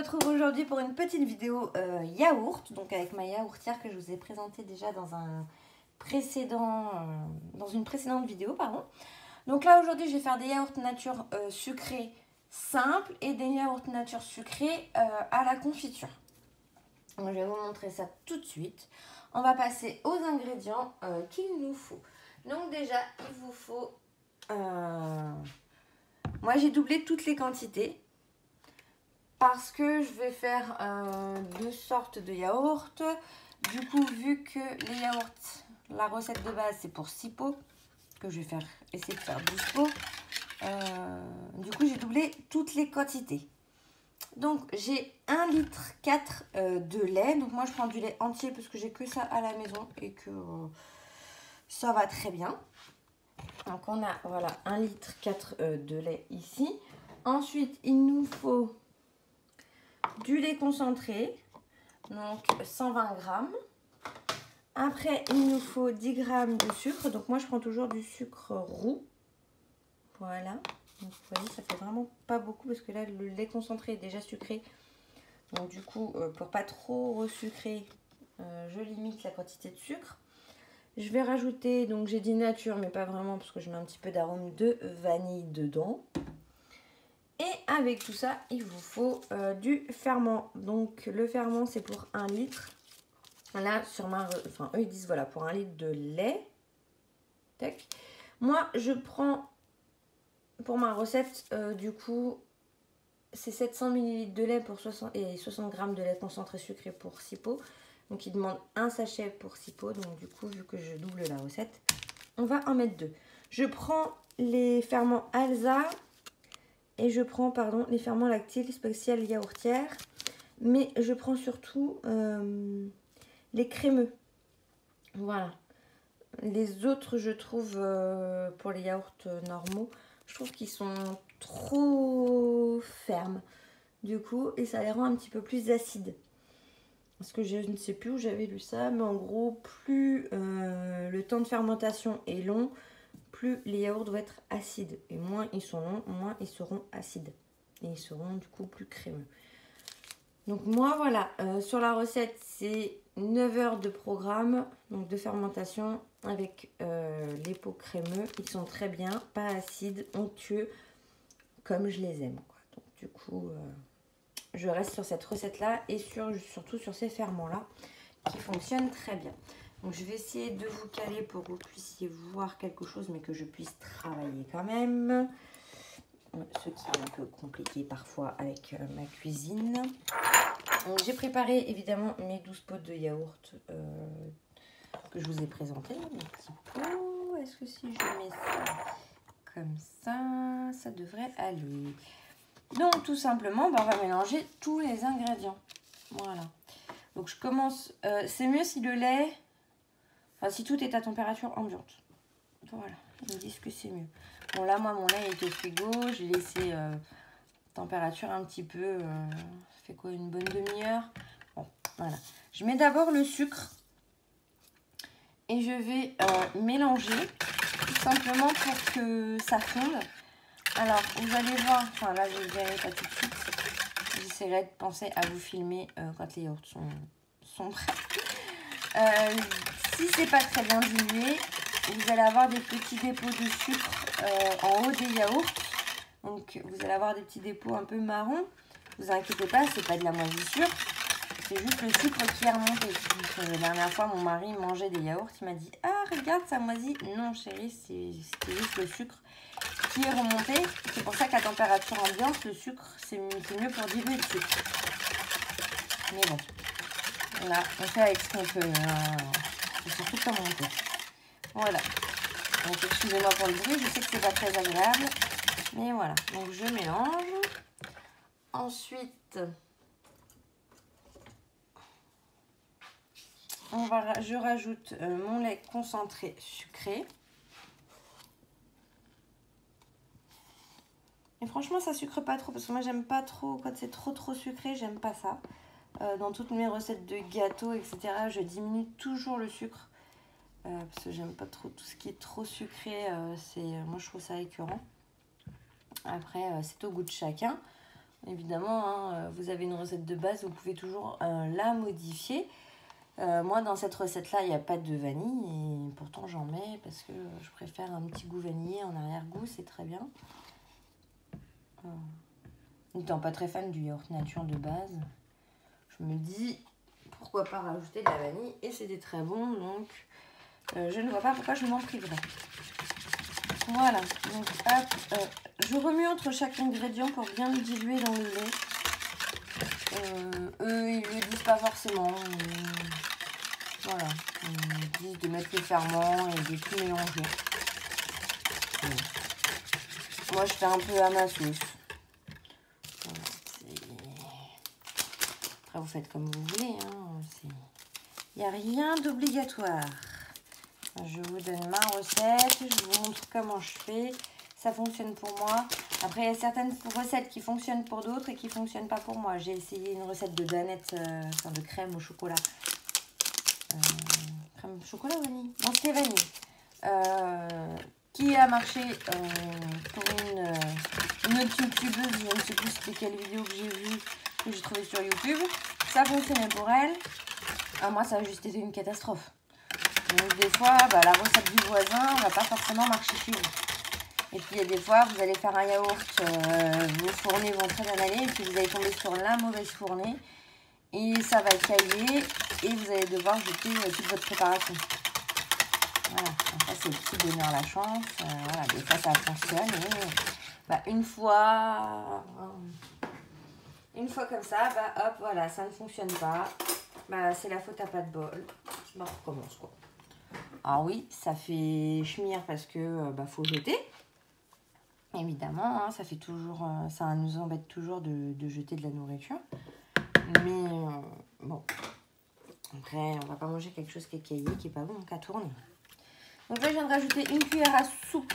retrouve aujourd'hui pour une petite vidéo yaourt, donc avec ma yaourtière que je vous ai présentée déjà dans une précédente vidéo, pardon. Donc là aujourd'hui je vais faire des yaourts nature sucrés simples et des yaourts nature sucrés à la confiture. Donc, je vais vous montrer ça tout de suite. On va passer aux ingrédients qu'il nous faut. Donc déjà il vous faut, moi j'ai doublé toutes les quantités. Parce que je vais faire deux sortes de yaourts. Du coup, vu que les yaourts, la recette de base, c'est pour 6 pots, que je vais essayer de faire 12 pots. Du coup, j'ai doublé toutes les quantités. Donc, j'ai 1,4 litre de lait. Donc, moi, je prends du lait entier parce que j'ai que ça à la maison et que ça va très bien. Donc, on a, voilà, 1,4 litre de lait ici. Ensuite, il nous faut du lait concentré, donc 120 grammes. Après, il nous faut 10 grammes de sucre. Donc moi, je prends toujours du sucre roux. Voilà. Donc, vous voyez, ça fait vraiment pas beaucoup parce que là, le lait concentré est déjà sucré. Donc du coup, pour pas trop resucrer, je limite la quantité de sucre. Je vais rajouter, donc j'ai dit nature, mais pas vraiment parce que je mets un petit peu d'arôme de vanille dedans. Et avec tout ça, il vous faut du ferment. Donc le ferment, c'est pour 1 litre. Là, sur ma... Enfin, eux, ils disent, voilà, pour 1 litre de lait. Tac. Moi, je prends, pour ma recette, du coup, c'est 700 ml de lait pour 60 grammes de lait concentré sucré pour 6 pots. Donc, ils demandent un sachet pour 6 pots. Donc, du coup, vu que je double la recette, on va en mettre 2. Je prends les ferments Alsa. Et je prends, pardon, les ferments lactiles spécial yaourtière. Mais je prends surtout les crémeux. Voilà. Les autres, je trouve, pour les yaourts normaux, je trouve qu'ils sont trop fermes. Du coup, et ça les rend un petit peu plus acides. Parce que je ne sais plus où j'avais lu ça. Mais en gros, plus le temps de fermentation est long, plus les yaourts doivent être acides. Et moins ils sont longs, moins ils seront acides. Et ils seront du coup plus crémeux. Donc moi voilà, sur la recette c'est 9 heures de programme, donc de fermentation avec les pots crémeux. Ils sont très bien, pas acides, onctueux, comme je les aime, quoi. Donc du coup, je reste sur cette recette là et surtout sur ces ferments là qui fonctionnent très bien. Donc je vais essayer de vous caler pour que vous puissiez voir quelque chose, mais que je puisse travailler quand même. Ce qui est un peu compliqué parfois avec ma cuisine. J'ai préparé évidemment mes 12 pots de yaourt que je vous ai présenté. Mes petits pots. Est-ce que si je mets ça comme ça devrait aller. Donc tout simplement, on va mélanger tous les ingrédients. Voilà. Donc je commence. C'est mieux si le lait... Enfin, si tout est à température ambiante. Voilà, ils me disent que c'est mieux. Bon, là, moi, mon lait est au frigo. J'ai laissé température un petit peu... ça fait quoi, une bonne demi-heure? Bon, voilà. Je mets d'abord le sucre. Et je vais mélanger, tout simplement pour que ça fonde. Alors, vous allez voir... Enfin, là, je ne verrai pas tout de suite. J'essaierai de penser à vous filmer quand les yaourts sont prêts. Si c'est pas très bien dilué, vous allez avoir des petits dépôts de sucre en haut des yaourts. Donc vous allez avoir des petits dépôts un peu marron. Vous inquiétez pas, c'est pas de la moisissure. C'est juste le sucre qui est remonté. Donc, la dernière fois, mon mari mangeait des yaourts. Il m'a dit: ah, regarde, ça moisit. Non, chérie, c'était juste le sucre qui est remonté. C'est pour ça qu'à température ambiante, le sucre, c'est mieux pour diluer le sucre. Mais bon. Là, on fait avec ce qu'on peut. C'est surtout comme on peut. Voilà. Donc, excusez-moi pour le bruit. Je sais que c'est pas très agréable. Mais voilà. Donc, je mélange. Ensuite, je rajoute mon lait concentré sucré. Et franchement, ça sucre pas trop. Parce que moi, j'aime pas trop. Quand c'est trop sucré, j'aime pas ça. Dans toutes mes recettes de gâteaux, etc., je diminue toujours le sucre. Parce que j'aime pas trop tout ce qui est trop sucré. Moi, je trouve ça écœurant. Après, c'est au goût de chacun. Évidemment, hein, vous avez une recette de base, vous pouvez toujours la modifier. Moi, dans cette recette-là, il n'y a pas de vanille. Et pourtant, j'en mets parce que je préfère un petit goût vanillé en arrière-goût. C'est très bien. N'étant pas très fan du yaourt nature de base, je me dis pourquoi pas rajouter de la vanille. Et c'était très bon, donc je ne vois pas pourquoi je m'en priverais. Voilà, donc hop, je remue entre chaque ingrédient pour bien le diluer dans le lait. Eux, ils ne le disent pas forcément. Voilà, ils disent de mettre le ferment et de tout mélanger. Moi, je fais un peu à ma sauce. Voilà, après, vous faites comme vous voulez. Hein. Il n'y a rien d'obligatoire. Je vous donne ma recette, je vous montre comment je fais. Ça fonctionne pour moi. Après, il y a certaines recettes qui fonctionnent pour d'autres et qui ne fonctionnent pas pour moi. J'ai essayé une recette de danette, enfin de crème au chocolat. Crème au chocolat ou vanille? Non, c'était vanille. Qui a marché pour une autre youtubeuse. Je ne sais plus c'était quelle vidéo que j'ai vue, que j'ai trouvée sur YouTube. Ça fonctionnait pour elle. Moi, ça a juste été une catastrophe. Donc des fois, la recette du voisin ne va pas forcément marcher chez vous. Et puis il y a des fois, vous allez faire un yaourt, vos fournées vont très bien aller, et puis vous allez tomber sur la mauvaise fournée, et ça va cailler, et vous allez devoir jeter toute votre préparation. Voilà, ça c'est le petit bonheur la chance. Voilà, des fois ça fonctionne, et une fois comme ça, hop, voilà, ça ne fonctionne pas. C'est la faute à pas de bol. On recommence quoi. Alors oui, ça fait chemire parce que faut jeter. Évidemment, hein, ça fait toujours, ça nous embête toujours de jeter de la nourriture. Mais bon, après, on va pas manger quelque chose qui est caillé, qui est pas bon, qu'à tourner. Donc là, je viens de rajouter une cuillère à soupe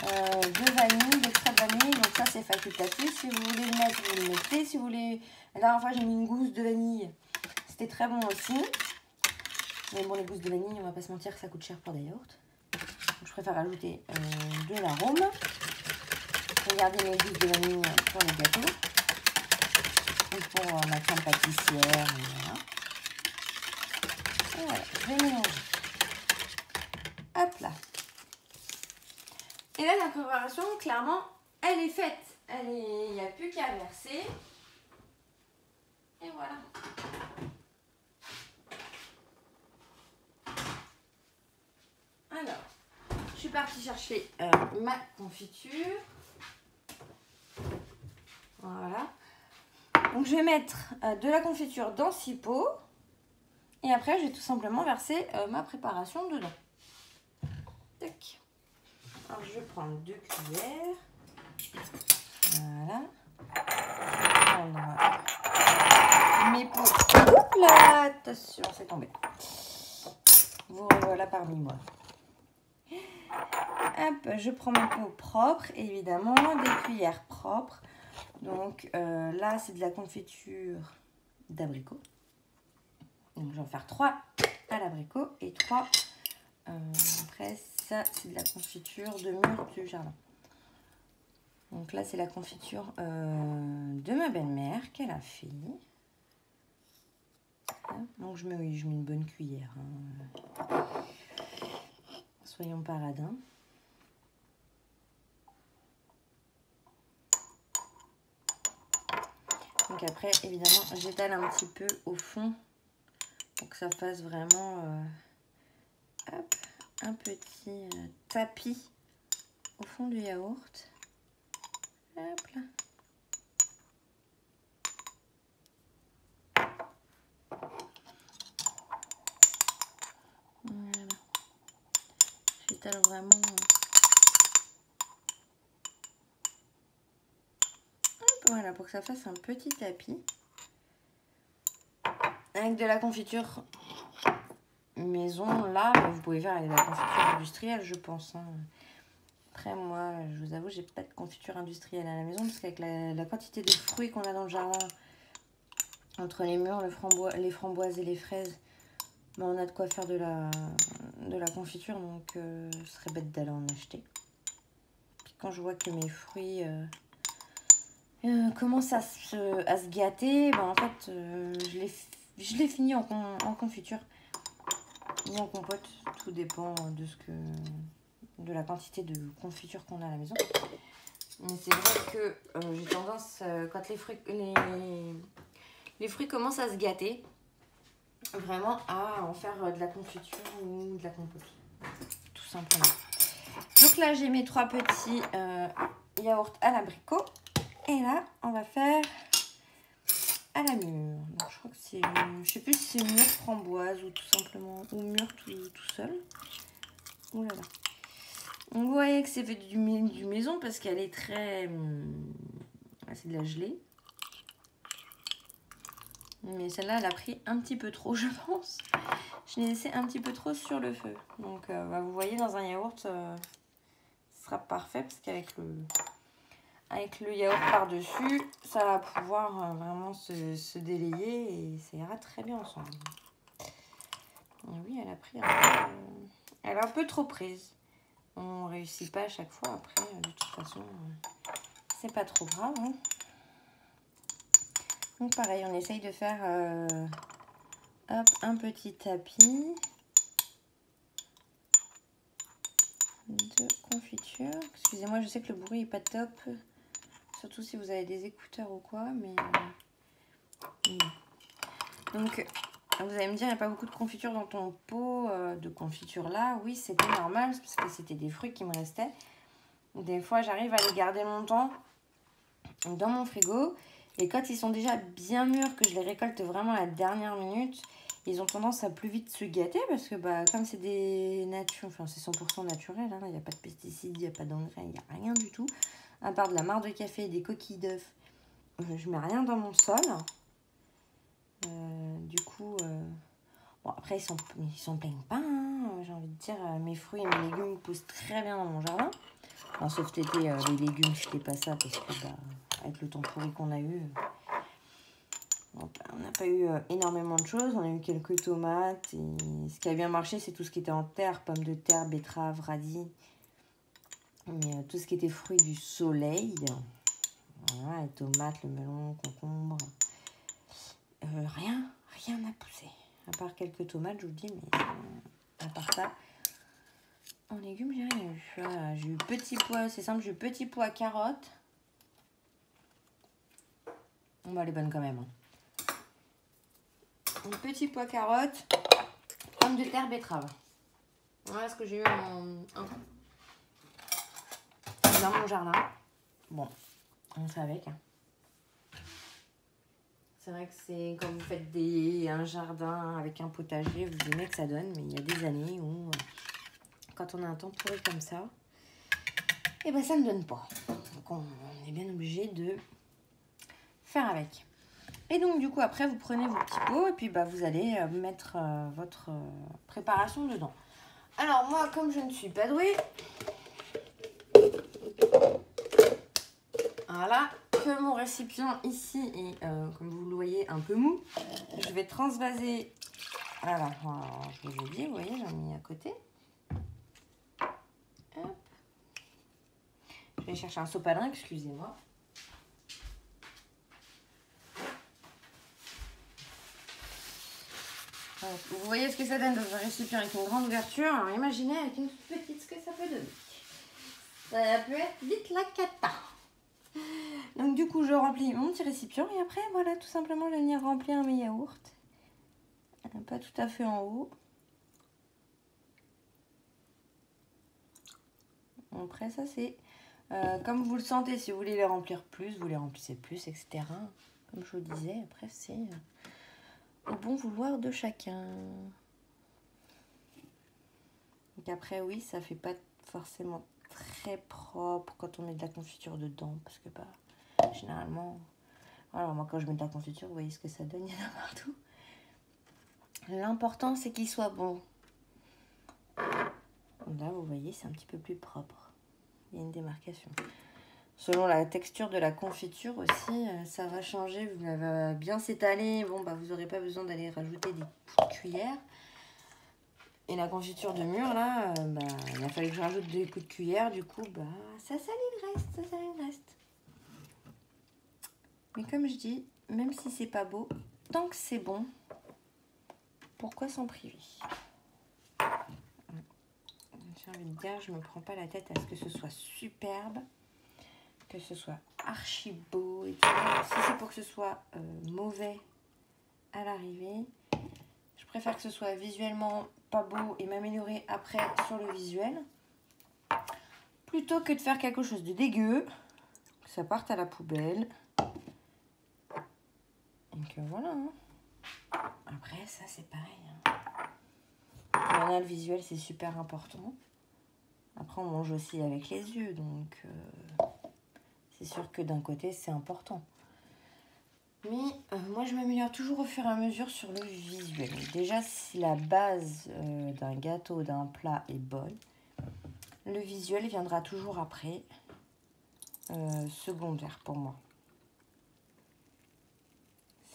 de vanille, d'extrait de vanille. Donc ça, c'est facultatif. Si vous voulez le mettre, vous le mettez. Si vous voulez, la dernière fois, j'ai mis une gousse de vanille. C'était très bon aussi. Mais bon, les gousses de vanille, on va pas se mentir que ça coûte cher pour des yaourts. Donc, je préfère ajouter de l'arôme. Regardez mes gousses de vanille pour les gâteaux. Et pour ma crème pâtissière. Et voilà, je vais mélanger. Hop là. Et là, la préparation, clairement, elle est faite. Il n'y a plus qu'à verser. Et voilà. Alors, je suis partie chercher ma confiture. Voilà. Donc, je vais mettre de la confiture dans 6 pots. Et après, je vais tout simplement verser ma préparation dedans. Tac. Alors, je vais prendre 2 cuillères. Voilà. Je vais prendre mes pots. Hop là, attention, c'est tombé. Vous revoilà parmi moi. Hop, je prends mes pots propres, évidemment, des cuillères propres. Donc là, c'est de la confiture d'abricot. Donc, je vais en faire 3 à l'abricot et 3. Après, ça, c'est de la confiture de mûre du jardin. Donc là, c'est la confiture de ma belle-mère qu'elle a fait. Donc, je mets une bonne cuillère. Hein. Soyons paradins. Donc après, évidemment, j'étale un petit peu au fond pour que ça fasse vraiment hop, un petit tapis au fond du yaourt. Hop là. Voilà. J'étale vraiment. Voilà, pour que ça fasse un petit tapis. Avec de la confiture maison, là, vous pouvez faire avec de la confiture industrielle, je pense. Hein. Après, moi, je vous avoue, j'ai pas de confiture industrielle à la maison, parce qu'avec la quantité de fruits qu'on a dans le jardin, entre les mûres, les framboises et les fraises, on a de quoi faire de la confiture, donc ce serait bête d'aller en acheter. Puis quand je vois que mes fruits... commence à se gâter, ben, en fait, je l'ai fini en confiture ou en compote. Tout dépend de la quantité de confiture qu'on a à la maison. Mais c'est vrai que j'ai tendance, quand les fruits commencent à se gâter, vraiment à en faire de la confiture ou de la compote. Tout simplement. Donc là, j'ai mes 3 petits yaourts à l'abricot. Et là, on va faire à la mûre. Donc, je crois que c'est... Je sais plus si c'est mûre framboise ou tout simplement... Ou mûre tout seul. Ouh là là. Donc, vous voyez que c'est fait du maison parce qu'elle est très... c'est de la gelée. Mais celle-là, elle a pris un petit peu trop, je pense. Je l'ai laissé un petit peu trop sur le feu. Donc, vous voyez, dans un yaourt, ce sera parfait parce qu'avec le yaourt par-dessus, ça va pouvoir vraiment se délayer et ça ira très bien ensemble. Et oui, elle a pris elle est un peu trop prise. On ne réussit pas à chaque fois. Après, de toute façon, c'est pas trop grave. Hein. Donc pareil, on essaye de faire hop, un petit tapis de confiture. Excusez-moi, je sais que le bruit est pas top. Surtout si vous avez des écouteurs ou quoi. Mais donc, vous allez me dire, il n'y a pas beaucoup de confiture dans ton pot de confiture là. Oui, c'était normal parce que c'était des fruits qui me restaient. Des fois, j'arrive à les garder longtemps dans mon frigo. Et quand ils sont déjà bien mûrs, que je les récolte vraiment à la dernière minute, ils ont tendance à plus vite se gâter parce que comme c'est des natures, enfin c'est 100% naturel, hein, il n'y a pas de pesticides, il n'y a pas d'engrais, il n'y a rien du tout. À part de la marc de café et des coquilles d'œufs, je mets rien dans mon sol. Du coup, bon après ils s'en plaignent pas, hein, j'ai envie de dire, mes fruits et mes légumes poussent très bien dans mon jardin. Enfin, sauf l'été, les légumes, je fais pas ça parce que avec le temps pourri qu'on a eu, on n'a pas eu énormément de choses. On a eu quelques tomates et ce qui a bien marché, c'est tout ce qui était en terre, pommes de terre, betteraves, radis. Mais tout ce qui était fruits du soleil, voilà, les tomates, le melon, concombre, rien n'a poussé. À part quelques tomates, je vous dis, mais à part ça, en légumes, j'ai rien eu. Voilà, j'ai eu petit pois, c'est simple, j'ai eu petit pois, carottes. Bon, elle est bonne quand même. Hein. Un petit pois, carottes, pommes de terre, betterave. Voilà ce que j'ai eu dans mon jardin. Bon, on fait avec. Hein. C'est vrai que c'est quand vous faites un jardin avec un potager, vous aimez que ça donne, mais il y a des années où, quand on a un temps pourri comme ça, et ben ça ne donne pas. Donc on est bien obligé de faire avec. Et donc du coup après vous prenez vos petits pots et puis vous allez mettre votre préparation dedans. Alors moi comme je ne suis pas douée, voilà, que mon récipient ici est comme vous le voyez un peu mou, je vais transvaser. Voilà, je vous ai dit, vous voyez, j'en ai mis à côté. Hop. Je vais chercher un sopalin, excusez-moi. Vous voyez ce que ça donne dans un récipient avec une grande ouverture. Alors imaginez avec une petite ce que ça peut donner. Ça peut être vite la cata. Donc du coup je remplis mon petit récipient et après voilà tout simplement je vais venir remplir mes yaourts. Pas tout à fait en haut. Après ça c'est comme vous le sentez, si vous voulez les remplir plus, vous les remplissez plus, etc. Comme je vous disais, après c'est au bon vouloir de chacun. Donc après oui, ça fait pas forcément très propre quand on met de la confiture dedans, parce que généralement, alors moi quand je mets de la confiture, vous voyez ce que ça donne, il y en a partout. L'important c'est qu'il soit bon. Là vous voyez c'est un petit peu plus propre, il y a une démarcation. Selon la texture de la confiture aussi, ça va changer, ça va bien s'étaler. Bon vous n'aurez pas besoin d'aller rajouter des coups de cuillère. Et la confiture de mûre, là, il a fallu que je rajoute des coups de cuillère. Du coup, ça salive le reste, Mais comme je dis, même si c'est pas beau, tant que c'est bon, pourquoi s'en priver? J'ai envie de dire, je me prends pas la tête à ce que ce soit superbe, que ce soit archi beau et tout. Si c'est pour que ce soit mauvais à l'arrivée, je préfère que ce soit visuellement pas beau et m'améliorer après sur le visuel, plutôt que de faire quelque chose de dégueu, que ça parte à la poubelle. Donc voilà. Hein. Après, ça c'est pareil. Hein. Voilà, le visuel c'est super important. Après, on mange aussi avec les yeux, donc c'est sûr que d'un côté c'est important. Mais moi je m'améliore toujours au fur et à mesure sur le visuel. Déjà, si la base d'un gâteau, d'un plat est bonne, le visuel viendra toujours après, secondaire pour moi.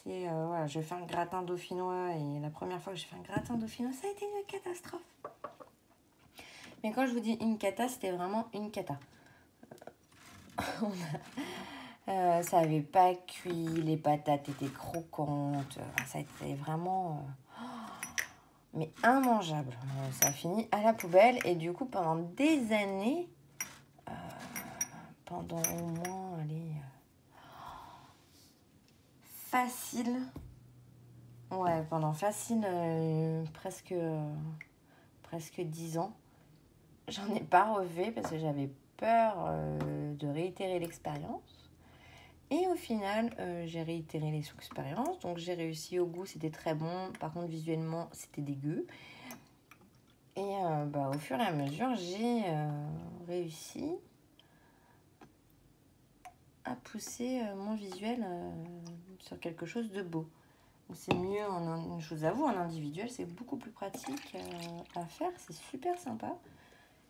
C'est voilà, je fais un gratin dauphinois et la première fois que j'ai fait un gratin dauphinois, ça a été une catastrophe. Mais quand je vous dis une cata, c'était vraiment une cata. Ça n'avait pas cuit, les patates étaient croquantes, ça a été vraiment mais immangeable. Ça a fini à la poubelle et du coup pendant des années, pendant au moins allez, facile, ouais pendant facile presque 10 ans, j'en ai pas refait parce que j'avais peur de réitérer l'expérience. Et au final, j'ai réitéré les expériences. Donc, j'ai réussi au goût, c'était très bon. Par contre, visuellement, c'était dégueu. Et au fur et à mesure, j'ai réussi à pousser mon visuel sur quelque chose de beau. C'est mieux, je vous avoue, en individuel, c'est beaucoup plus pratique à faire. C'est super sympa.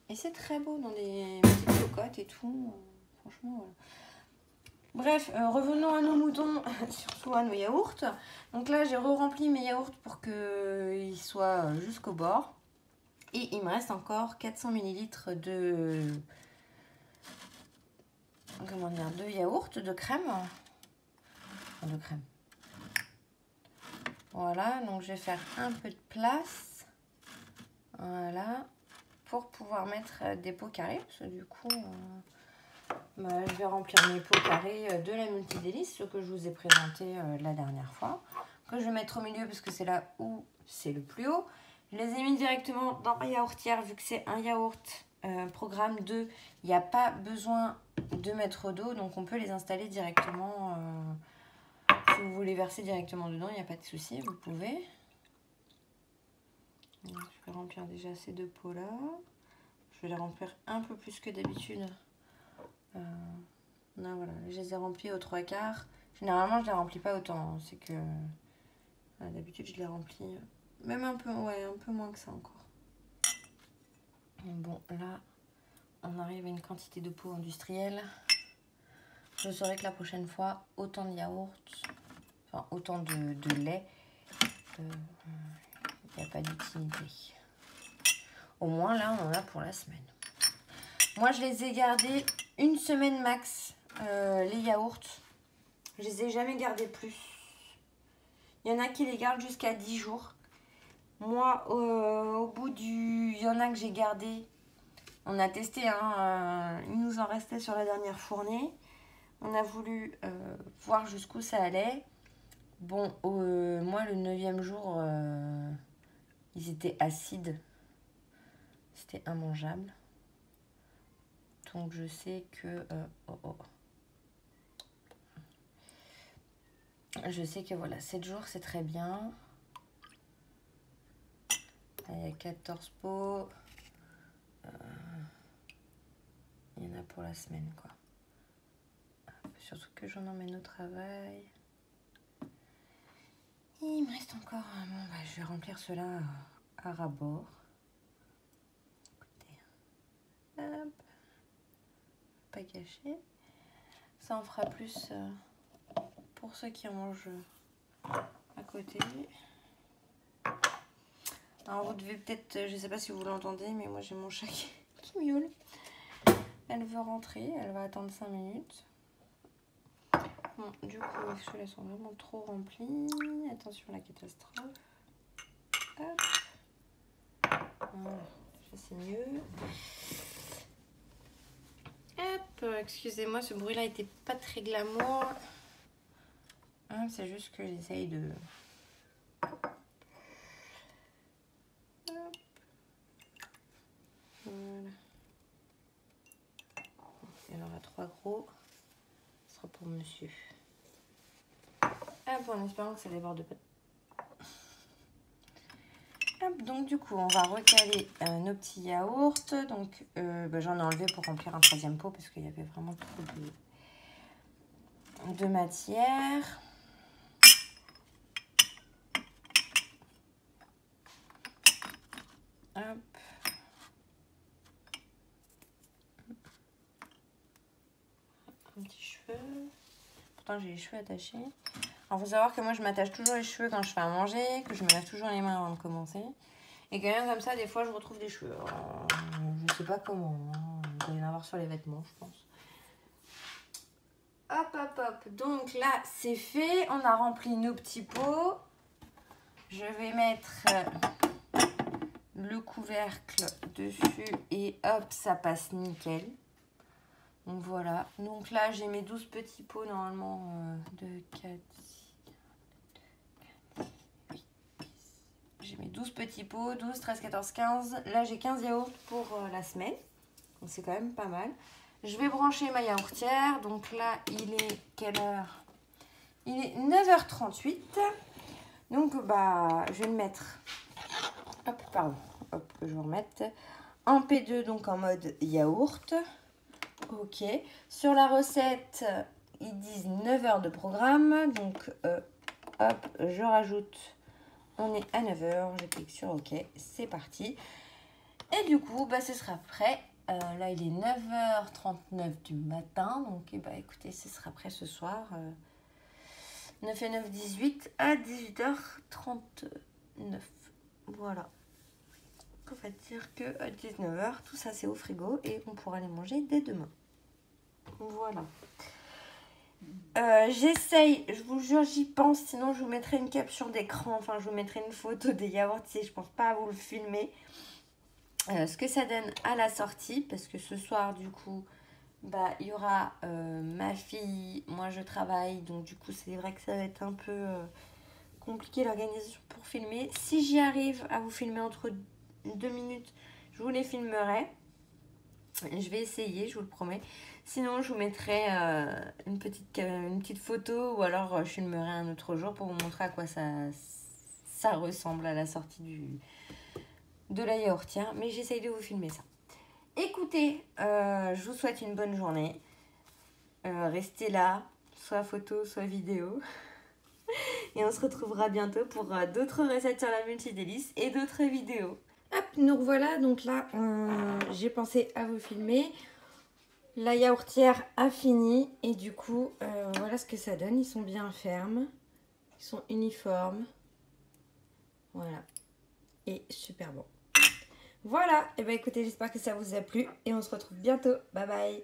Et c'est très beau dans des petites cocottes et tout. Franchement, voilà. Bref, revenons à nos moutons, surtout à nos yaourts. Donc là, j'ai re-rempli mes yaourts pour qu'ils soient jusqu'au bord. Et il me reste encore 400 ml de yaourt, de crème. De crème. Voilà, donc je vais faire un peu de place. Voilà, pour pouvoir mettre des pots carrés. Parce que du coup... je vais remplir mes pots carrés de la multidélice, ce que je vous ai présenté la dernière fois. Que je vais mettre au milieu parce que c'est là où c'est le plus haut. Je les ai mis directement dans ma yaourtière vu que c'est un yaourt programme 2. Il n'y a pas besoin de mettre d'eau, donc on peut les installer directement. Si vous voulez verser directement dedans, il n'y a pas de souci, vous pouvez. Donc, je vais remplir déjà ces deux pots là. Je vais les remplir un peu plus que d'habitude. Là, voilà, je les ai remplis aux 3/4. Généralement, je les remplis pas autant. C'est que d'habitude, je les remplis même un peu moins que ça encore. Bon, là, on arrive à une quantité de pots industrielle. Je saurai que la prochaine fois, autant de yaourt, enfin autant de lait, il n'y a pas d'utilité. Au moins, là, on en a pour la semaine. Moi, je les ai gardés une semaine max, les yaourts. Je les ai jamais gardés plus. Il y en a qui les gardent jusqu'à 10 jours. Moi, au bout il y en a que j'ai gardé. On a testé, hein, il nous en restait sur la dernière fournée. On a voulu voir jusqu'où ça allait. Bon, moi, le 9e jour, ils étaient acides. C'était immangeable. Donc, je sais que... Je sais que voilà, 7 jours, c'est très bien. Il y a 14 pots. Il y en a pour la semaine, quoi. Surtout que j'en emmène au travail. Et il me reste encore... Bon, je vais remplir cela à ras-bord. Écoutez. Hop. Pas gâcher. Ça en fera plus pour ceux qui en mangent à côté. Alors vous devez peut-être... Je sais pas si vous l'entendez, mais moi j'ai mon chat qui miaule. Elle veut rentrer. Elle va attendre 5 minutes. Bon, du coup, ceux-là sont vraiment trop remplis. Attention à la catastrophe. Hop. Voilà, ça c'est mieux. Hop, excusez-moi, ce bruit-là était pas très glamour. Hein, c'est juste que j'essaye de... Hop. Voilà. Il y en aura 3 gros. Ce sera pour monsieur. Hop, en espérant que ça déborde pas. Hop, donc du coup, on va recaler nos petits yaourts. Donc, j'en ai enlevé pour remplir un 3e pot parce qu'il y avait vraiment trop de matière. Hop. Un petit cheveu. Pourtant, j'ai les cheveux attachés. Alors, faut savoir que moi, je m'attache toujours les cheveux quand je fais à manger, que je me lave toujours les mains avant de commencer. Et quand même comme ça, des fois, je retrouve des cheveux. Alors, je sais pas comment. Hein. Il doit y en avoir sur les vêtements, je pense. Hop, hop, hop. Donc là, c'est fait. On a rempli nos petits pots. Je vais mettre le couvercle dessus et hop, ça passe nickel. Donc voilà. Donc là, j'ai mes 12 petits pots normalement de 4, 6, 8, 10. J'ai mes 12 petits pots, 12, 13, 14, 15. Là, j'ai 15 yaourts pour la semaine. Donc c'est quand même pas mal. Je vais brancher ma yaourtière. Donc là, il est quelle heure? Il est 9h38. Donc, je vais le mettre. Hop, pardon. Hop, je vais remettre en P2, donc en mode yaourt. Ok. Sur la recette, ils disent 9 heures de programme. Donc, hop, je rajoute. On est à 9 heures. Je clique sur OK. C'est parti. Et du coup, ce sera prêt. Là, il est 9h39 du matin. Donc, écoutez, ce sera prêt ce soir. 9 et 9, 18 à 18h39. Voilà. On va dire que à 19h, tout ça c'est au frigo et on pourra les manger dès demain. Voilà. J'essaye, je vous jure, j'y pense. Sinon, je vous mettrai une capture d'écran. Enfin, je vous mettrai une photo des yaourts. Je pense pas à vous le filmer. Ce que ça donne à la sortie. Parce que ce soir, du coup, il y aura ma fille. Moi, je travaille. Donc, du coup, c'est vrai que ça va être un peu compliqué l'organisation pour filmer. Si j'y arrive à vous filmer entre 2 minutes, je vous les filmerai. Je vais essayer, je vous le promets. Sinon, je vous mettrai une petite photo ou alors je filmerai un autre jour pour vous montrer à quoi ça ressemble à la sortie de la yaourtière. Mais j'essaye de vous filmer ça. Écoutez, je vous souhaite une bonne journée. Restez là, soit photo, soit vidéo. Et on se retrouvera bientôt pour d'autres recettes sur la multidélice et d'autres vidéos. Hop, nous revoilà. Donc là, j'ai pensé à vous filmer. La yaourtière a fini. Et du coup, voilà ce que ça donne. Ils sont bien fermes. Ils sont uniformes. Voilà. Et super bon. Voilà. Et écoutez, j'espère que ça vous a plu. Et on se retrouve bientôt. Bye bye.